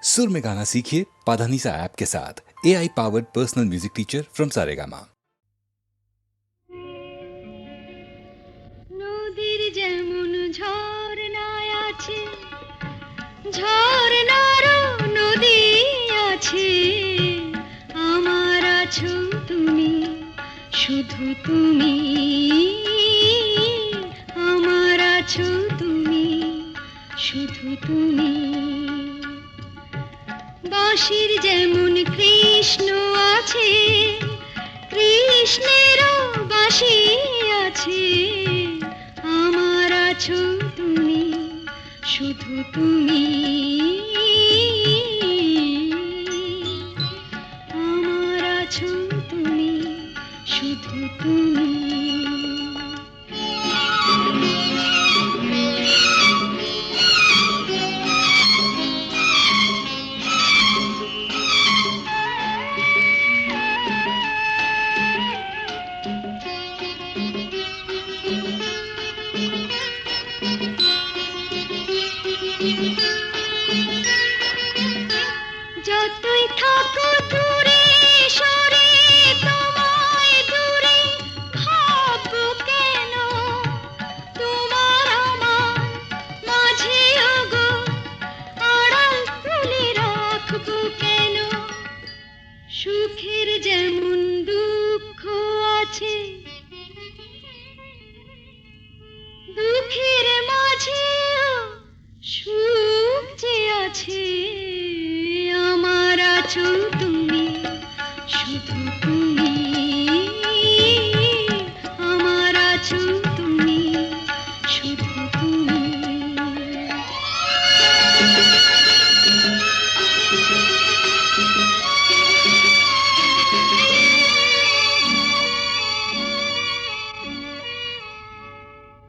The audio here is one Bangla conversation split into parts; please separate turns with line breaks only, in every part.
सुर में गाना सीखिए पाधानीसा ऐप के साथ। AI powered personal music teacher from Saregama.
নদীর যেমন ঝর্ণায় আছে, ঝর্ণারও নদী আছে, আমার আছো তুমি, শুধু তুমি, আমার আছো তুমি, শুধু তুমি। বাঁশির যেমন কৃষ্ণ আছে, কৃষ্ণেরও বাঁশি আছে, আমার আছো তুমি, শুধু তুমি, আমার আছো তুমি, শুধু তুমি। যতই থাকো দূরে সরে, তোমায় দূরে ভাববো কেন, তোমার আমার মাঝে ওগো আড়াল তুলে রাখবো কেন। সুখের যেমন দুঃখ আছে, দুঃখের মাঝেও সুখ যে আছে, আমার আছো তুমি, শুধু তুমি, আমার আছো তুমি, শুধু তুমি।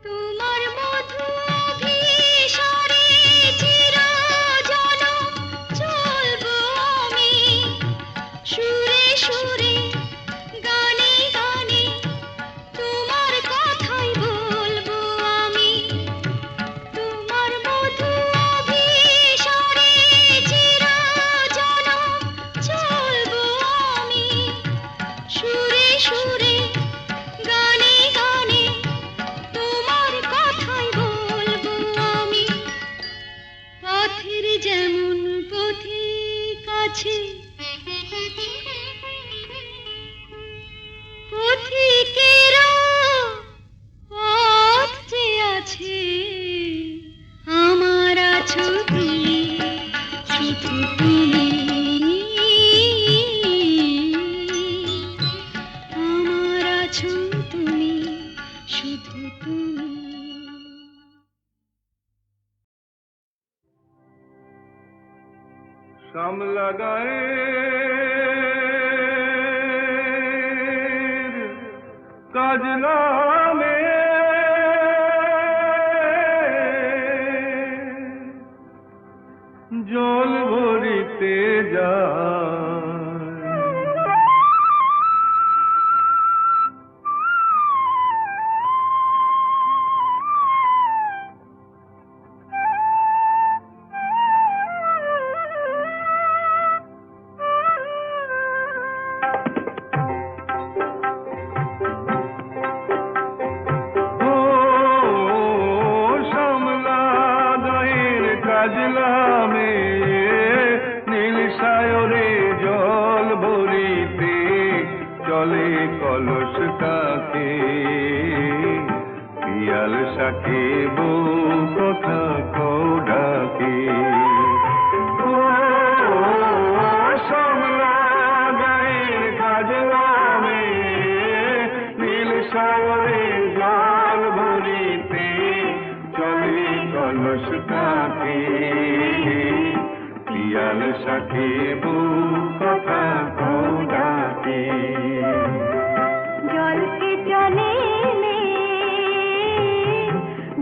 তোমার মধু অভিসারে চিরজনম চলবো আমি, সুরে সুরে গানে গানে তোমার কথাই বলবো আমি। তোমার মধু অভিসারে চিরজনম চলবো আমি, সুরে সুরে গানে গানে তোমার কথাই বলবো আমি। পথের যেমন পথিক আছে, পথিকেরও পথ যে আছে, আমার আছো তুমি, শুধু তুমি, আমার আছো তুমি, শুধু তুমি।
শ্যামলা গায়ের কাজলা মেয়ে জল ভরিতে যায়, কাজলা মেয়ে নীল সায়রে জল ভরিতে চলে কলস কাকে, পিয়াল শাকে বউ কথা কও ডাকে। ও শ্যামলা গায়ের কাজলা মেয়ে নীল সায়রে জল ভরিতে চলে কলস কাকে, পিয়াল শাকে বউ কথা কও ডাকে।
জলকে চলে মে,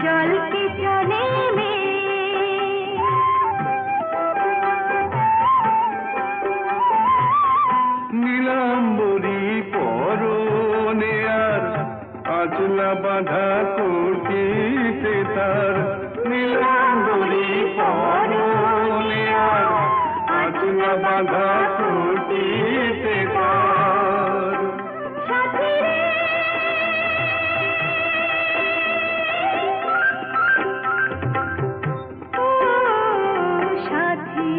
জলকে চলে মে,
নীলাম্বরী পরনে আর আচলা বাঁধা করতিতে তার, নীলাম্বরী পরনে আর বাঁধা কুটিতে তার।
সাথী রে ও সাথী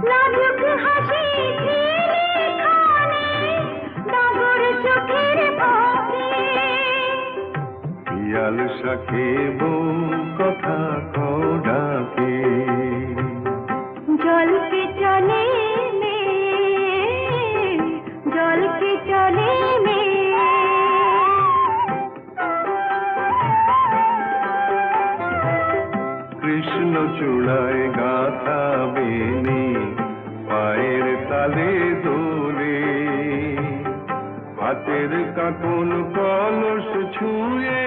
লাজুক হাসি ঝিলিখানে ডাগর চোখের ফাঁকে
পিয়াল শাকে বউ কথা কও ডাকে।
জলকে চলে মে জলকে চলে মে
কৃষ্ণ চূড়ায় গাথা বেনি পায়ের তালে দোলে, হাতের কাকন কলস ছুঁয়ে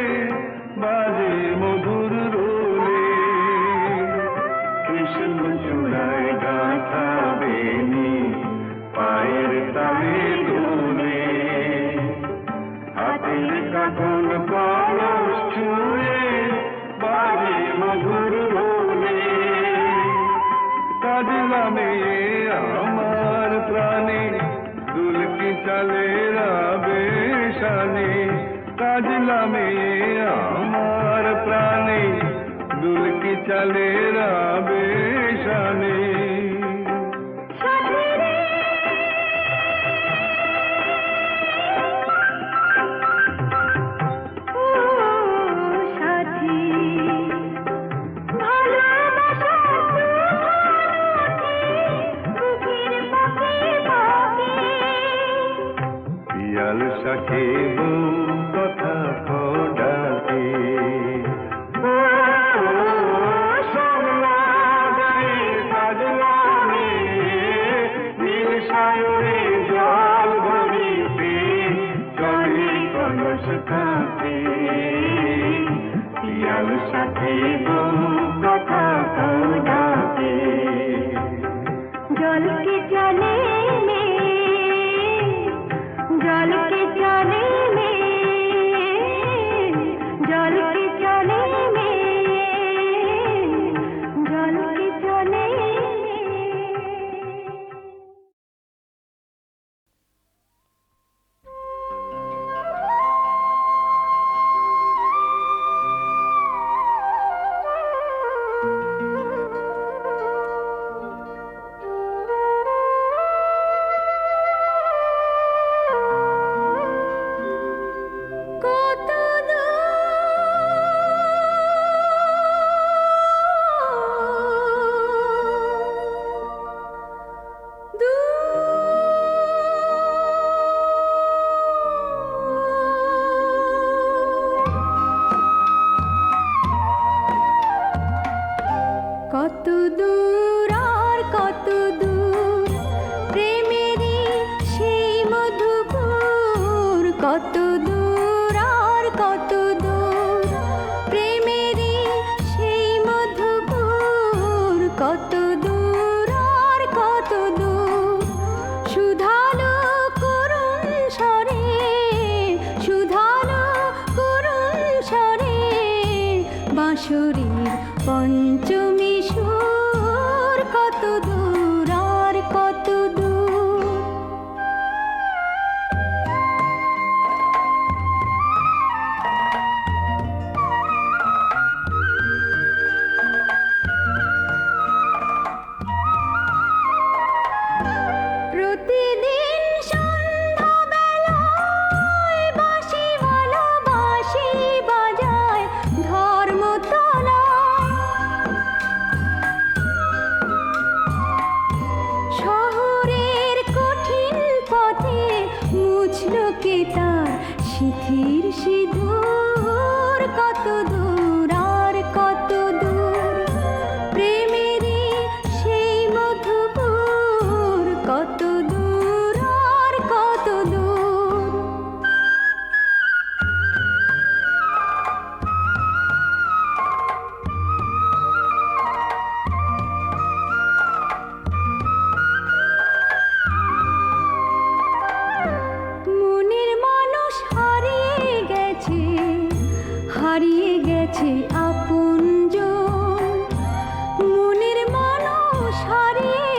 বাজে মধুর রোলে। কৃষ্ণ চূড়ায় গাথা বেনি পায়ের তালে দোলে, হাতের কাকন কলস ছুঁয়ে বাজে মধুর রোলে। কাজলা মেয়ে আমার প্রাণে দুলকি চলে রাবে শানে। কাজলা মেয়ে আমার প্রাণে দুলকি চলে রাবে শানে।
সাথী রে ও সাথী ভালোবাসার তুফানকে বুকের পাখি পাখি
পিয়াল শাকে বউ কথা কও ডাকে। জল ভরিতে চলে কলস কাঁপে। পিয়াল শাকে বউ কথা কও ডাকে।
জলকে চলে মে জলকে চলে মে জলকে চলে মে জলকে চলে মে কত কত দূর আর কত দূর প্রেমেরই সেই মধুপুর। কত দূর আর কত দূর প্রেমেরই সেই মধুপুর। কত দূর আর কত দূর সুধালো করুণ স্বরে সুধালো করুণ স্বরে বাঁশরীর পঞ্চমী সুর। কত দূর আর কত দূর প্রতিদিন সন্ধ্যাবেলায় বাঁশিওয়ালা বাঁশি বাজায় ধর্মতলা। শহরের কঠিন পথে মুছল কে তার সিঁথির সিঁদুর। কত দূর আর কত দূর প্রেমেরই সেই মধুপুর। কত দূর আর কত দূর মনের মানুষ হারিয়ে গেছে হারিয়ে গেছে আপনজন। মনের মানুষ হারিয়ে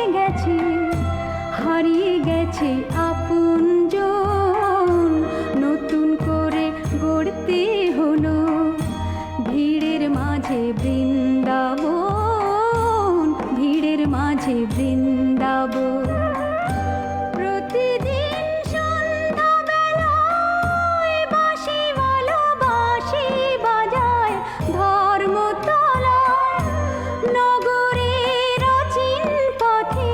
আছে বৃন্দাবন। প্রতিদিন সন্ধ্যাবেলায় বাঁশি ভালোবাসি বাজায় ধর্মতলা। নগরের অচিন পথে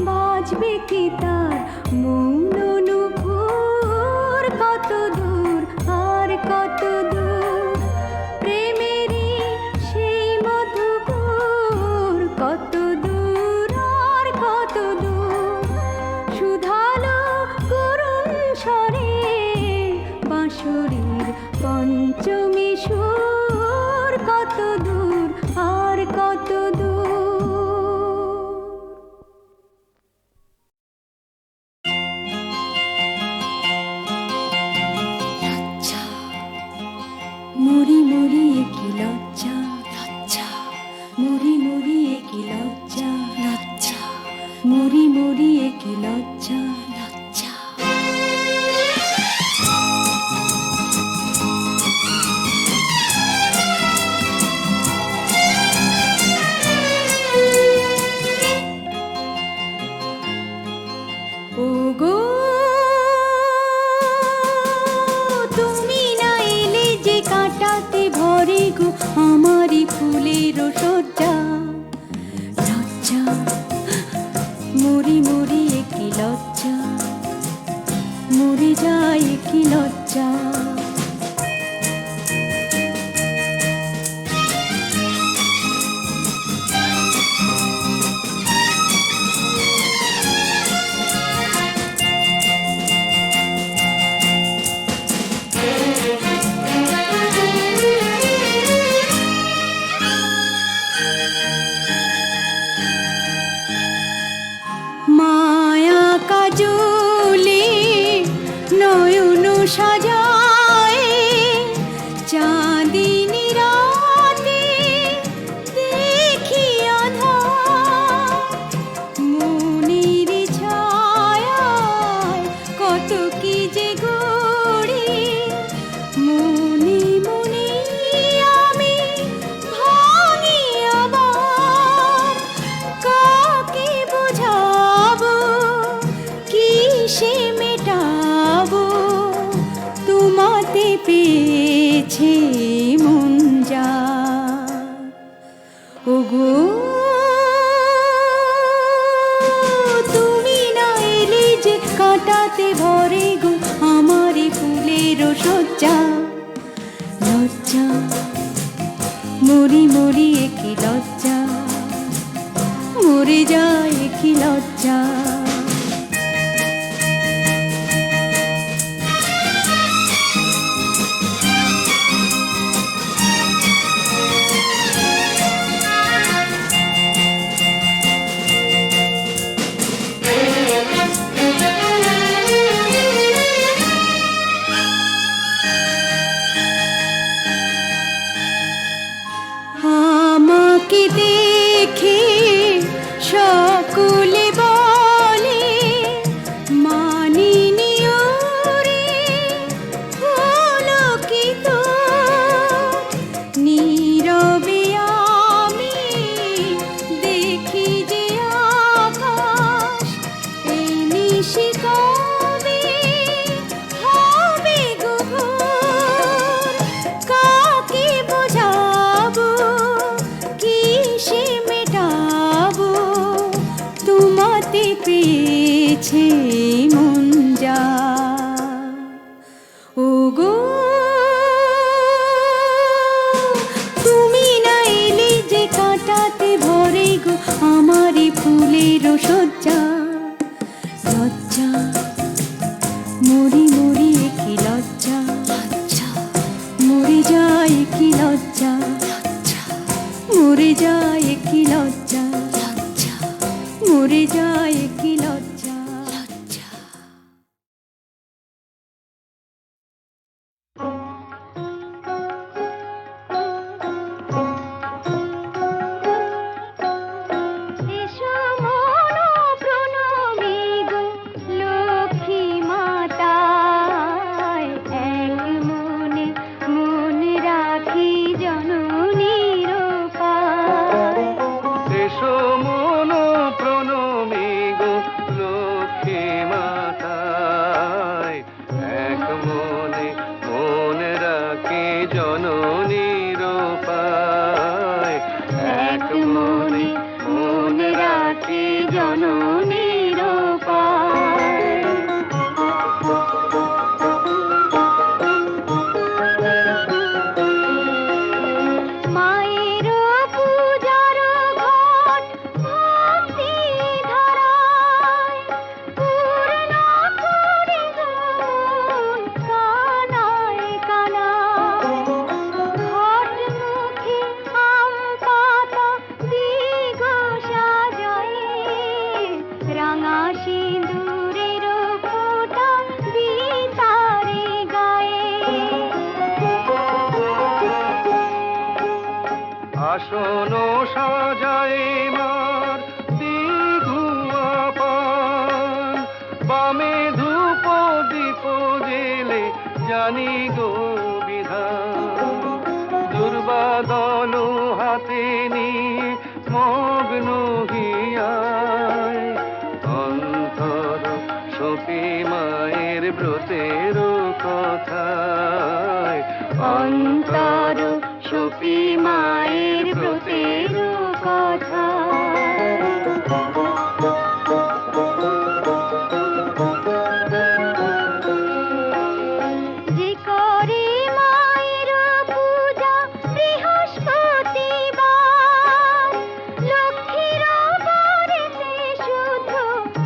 বাজবে কি তার মৌন নুপুর। কত দূর আর কত দূর প্রেমেরই সেই মধুপুর। কত দূর আর কত দূর সুধালো করুণ স্বরে বাঁশরীর পঞ্চমী সুর। কত দূর আর কত দূর। লজ্জা মরি মরি কি লজ্জা, লজ্জা মরি মরি কি লজ্জা, লজ্জা মরি মরি কি লজ্জা, লজ্জা। ওগো তুমি না এলে যে কাটাতে ভরে গো আমারই ফুলের সজ্জা। লজ্জা মরি মরি কি লজ্জা, মরে যায় কি লজ্জা। মায়া কাজলে নয়ন সাজায় চাঁদিনী রাতে দেখি আঁধার। মনের ছায়ায় কত কি যে গড়ি মনে মনে আমি ভাঙি আবার। কাকে বোঝাবো কিসে মেটাবো তোমাতে পেয়েছে মন যা। ওগো তুমি না এলে যে কাটাতে ভরে গো আমারই ফুলের সজ্জা। লজ্জা মরি মরি কি লজ্জা, মরে যায় কি লজ্জা। আমাকে দেখে সকলে বলে মানিনি ওরে হলো কি তো। নীরবে আমি দেখি যে আকাশ এই নিশি কবে হবে গো ভোর। কাকে বোঝাবো কিসে মেটাবো তোমাতে পেয়েছে মন যা। ওগো তুমি না এলে যে কাটাতে ভরে গো আমারই ফুলের সজ্জা। লজ্জা মরি মরি কি লজ্জা, লজ্জা মরে যায় কি লজ্জা, লজ্জা মরে যায় কি লজ্জা, লজ্জা মরে যায় কি লজ্জা, লজ্জা। এসো মন প্রণমী গো লক্ষ্মী মাতায়, এক মনে মন রাখি জননীর পায়।
এসো মন
রাখি জননীর পায়। মায়ের পূজার ঘট ভক্তি ধারায় পূর্ণ করে মন কানায় কানায়। ঘটমুখী আম পাতা দিগ সাজায় রাঙা সিঁদুরের ফোঁটা দিতারে গায়ে।
আসন সাজায় মার দিঘুয়া পান, বামে ধূপ দীপ জেলে জানি গো বিধান। দুর্বাদল হাতে নিয়ে মগ্ন হিয়ায়, অন্তর সপি মায়ের ব্রতের কথায়।
অন্তর সপি মায়ের ব্রতের কথা। যে করে মায়ের পূজা বৃহস্পতিবার, লক্ষ্মীর বাড়িতে শুদ্ধ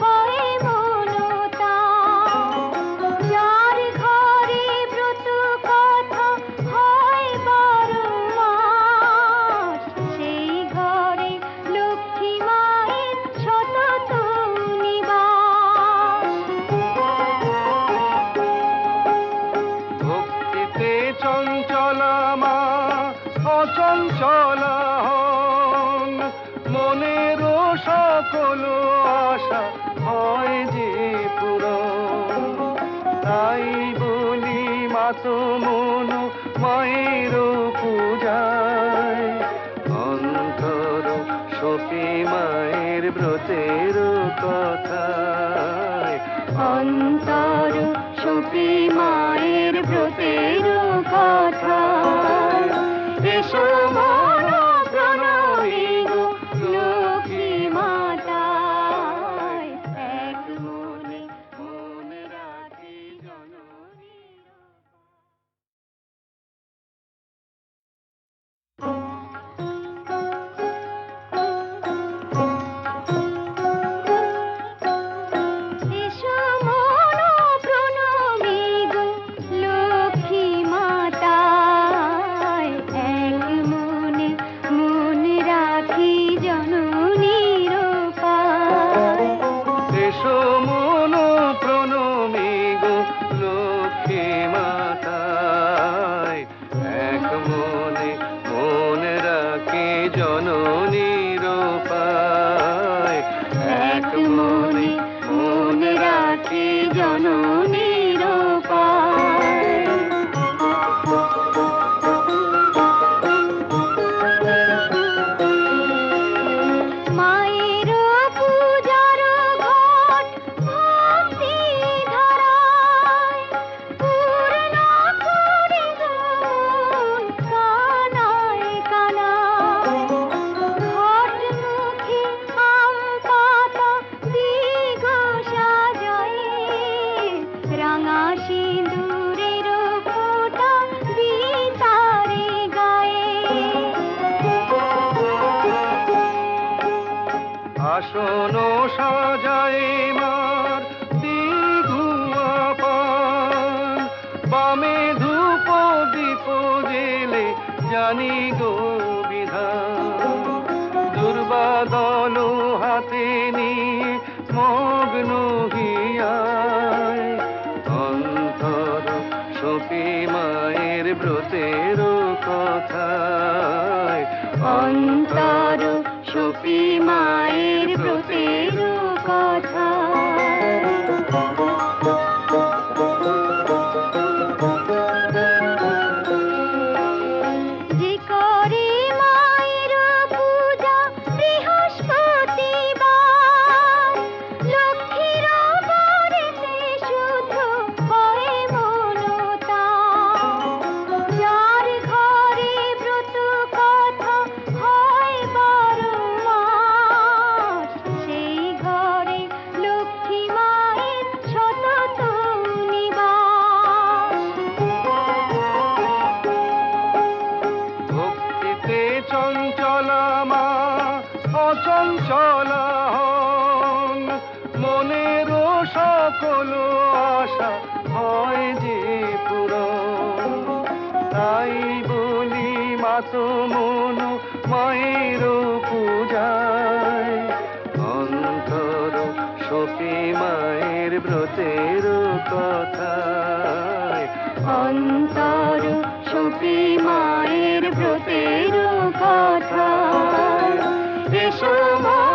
হয় মন তার। যার ঘরে ব্রত কথা হয় বারো মাস, সেই ঘরে লক্ষ্মী মায়ের সতত নিবাস।
ভক্তিতে চঞ্চলা মা অচঞ্চলা হন, মনের সকল আশা হয় যে পূরণ। তাই বলি মাতো মন মায়ের পূজায়, অন্তর সপি মায়ের ব্রতের কথায়।
অন্তর সপি মায়ের ব্রতের কথা। এসো মন প্রণমী গো লক্ষ্মী মাতায়, এক মনে মন রাখি জননীর। এসো মন প্রণমী গো লক্ষ্মী মাতায়, এক মনে মন রাখি জননীর পায়।
এসো মন প্রণমী গো লক্ষ্মী মাতায়, এক মনে মন রাখি জননীর পায়।
এক মনে মন রাখি জননীর পায়। মায়ের পূজার ঘট ভক্তি ধারায় পূর্ণ করে মন কানায় কানায়। ঘটমুখী আম পাতা দিগ সাজায় রাঙা সিঁদুরের ফোঁটা দিতারে গায়ে।
আসন সাজায় মার দিঘুয়া পান, বামে ধূপ দীপ জেলে জানি গো বিধান। দুর্বাদল হাতে নিয়ে মগ্ন হিয়ায়, অন্তর সপি মায়ের ব্রতের কথায়।
অন্তর সপি মায়ের ব্রতের কথা। যে করে মায়ের পূজা বৃহস্পতিবার,
সকল আশা হয় যে পূরণ। তাই বলি মাতো মনু মায়ের পূজায়, অন্তর সখী মায়ের ব্রতের কথায়।
অন্তর সখী মায়ের ব্রতের কথা।
এসো মা